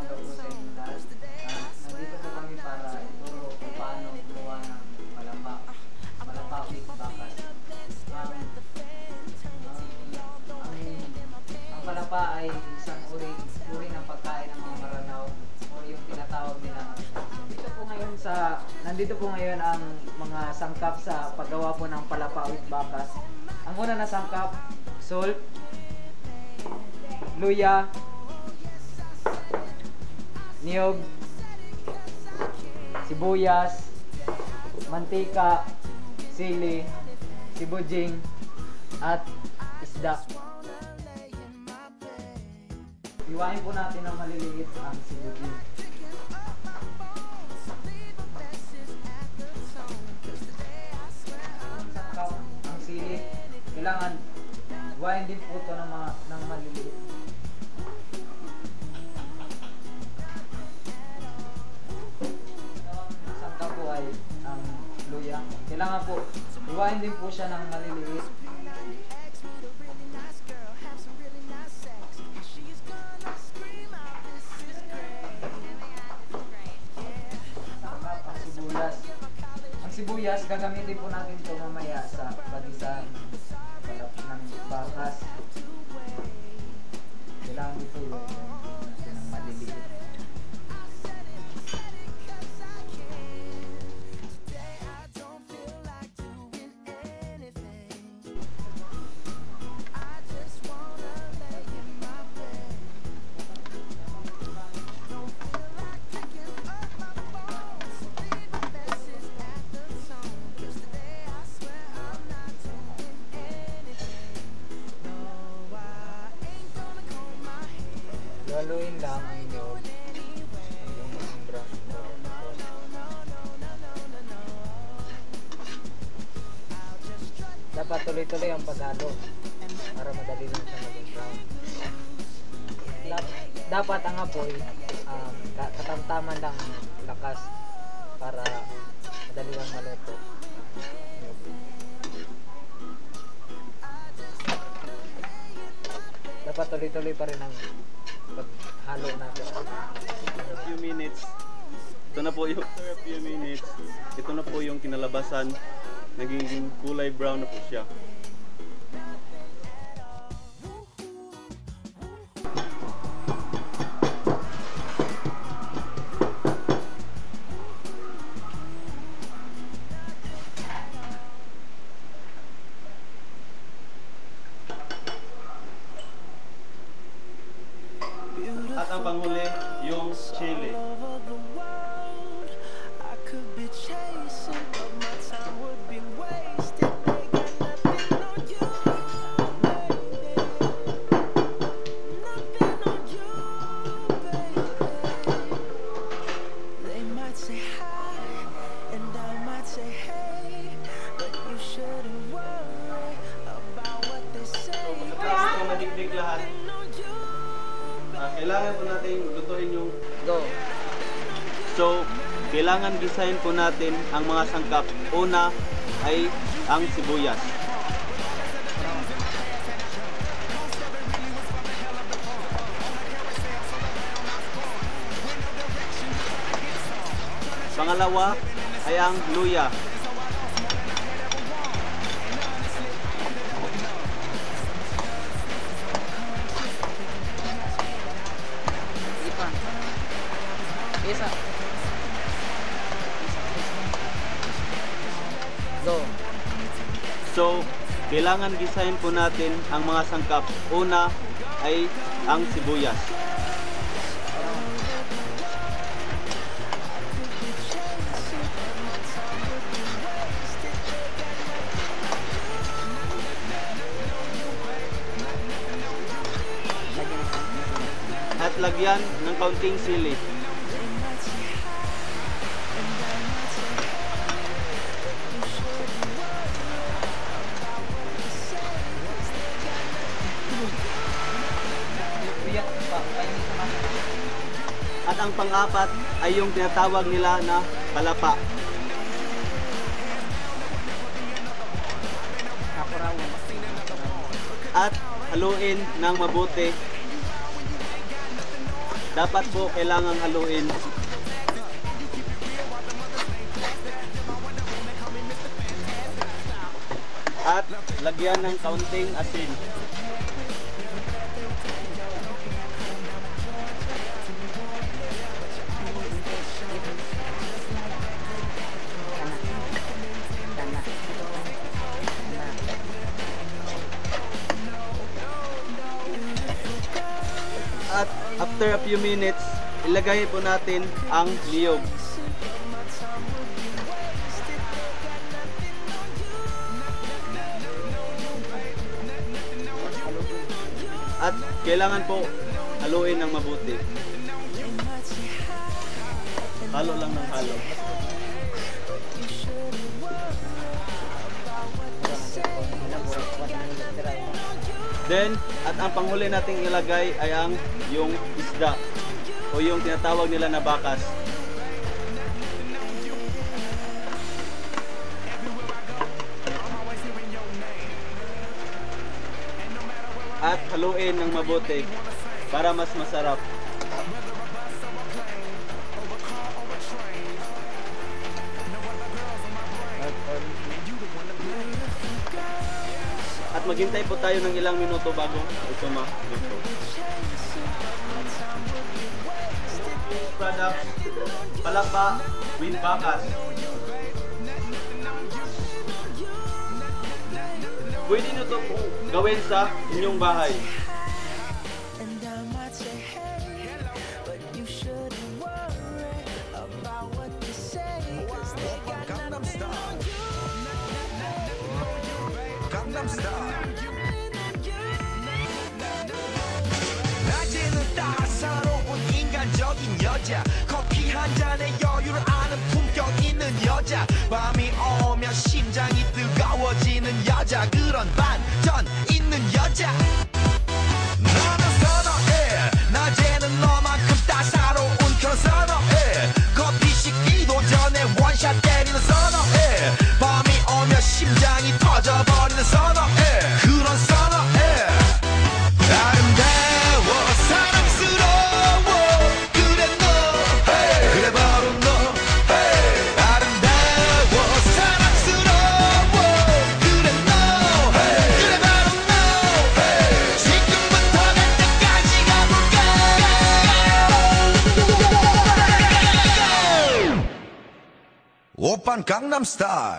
umaga po sa inyo lahat. Nandito po kami para ituro kung paano gumawa ng palapa with bakas. Ang palapa ay isang uri ng pagkain ng mga Maranao o yung tinatawag nila. Nandito po ngayon ang mga sangkap sa paggawa po ng palapa with bakas. Ang una na sangkap, salt, luya, niyog, sibuyas, mantika, sili, sibujing, at isda. Iwain po natin ng maliliit ang sibujing. Ang sili, kailangan iwain din po ito ng maliliit. Ang luya. Kailangan po, iwain din po siya ng maliliit. Ang sibuyas, gagamitin po natin ito mamaya sa pagisa ng bakas. Kailangan dito iwain natin ng maliliit. Haluin lang ang niyog hanggang maging brown. Dapat tuloy-tuloy ang paghalo para madali lang siya maging brown. Dapat ang apoy katamtaman lang lakas para madali lang maluto. Dapat tuloy-tuloy pa rin ang paghalo natin. After a few minutes, ito na po yung kinalabasan. Nagiging kulay brown na po siya. At ang panghuli, yung chili. Pagkatapos ito madikdik lahat, kailangan po natin lutuin yung So, kailangan gisahin po natin ang mga sangkap. Una ay ang sibuyas. Pangalawa ay ang luya. So, kailangan gisahin po natin ang mga sangkap. Una ay ang sibuyas. At lagyan ng kaunting sili. At ang pang-apat ay yung tinatawag nila na palapa. At haluin ng mabuti dapat po kailangang haluin. At lagyan ng kaunting asin. At after a few minutes, ilagay po natin ang niyog. At kailangan po haluin ng mabuti. Halo lang ng halo. Then, at ang panghuli nating ilagay ay yung isda o yung tinatawag nila na bakas. At haluin ng mabuti para mas masarap. At maghintay po tayo ng ilang minuto bago ito maluto. Product, palapa with bakas. Pwede nyo ito gawin sa inyong bahay. 낮에는 따사로운 인간적인 여자 커피 한 잔에 여유를 아는 품격 있는 여자 밤이 오면 심장이 뜨거워지는 여자 그런 반전 있는 여자 너는 선호해 낮에는 너만큼 따사로운 그런 선호해 커피 식기도 전에 원샷 때리는 선호해 밤이 오면 심장이 터져버리는 선호해 그런 선호해 아름다워 사랑스러워 그래 너 그래 바로 너 아름다워 사랑스러워 그래 너 그래 바로 너 지금부터 갈 때까지 가볼까 오빤 강남스타일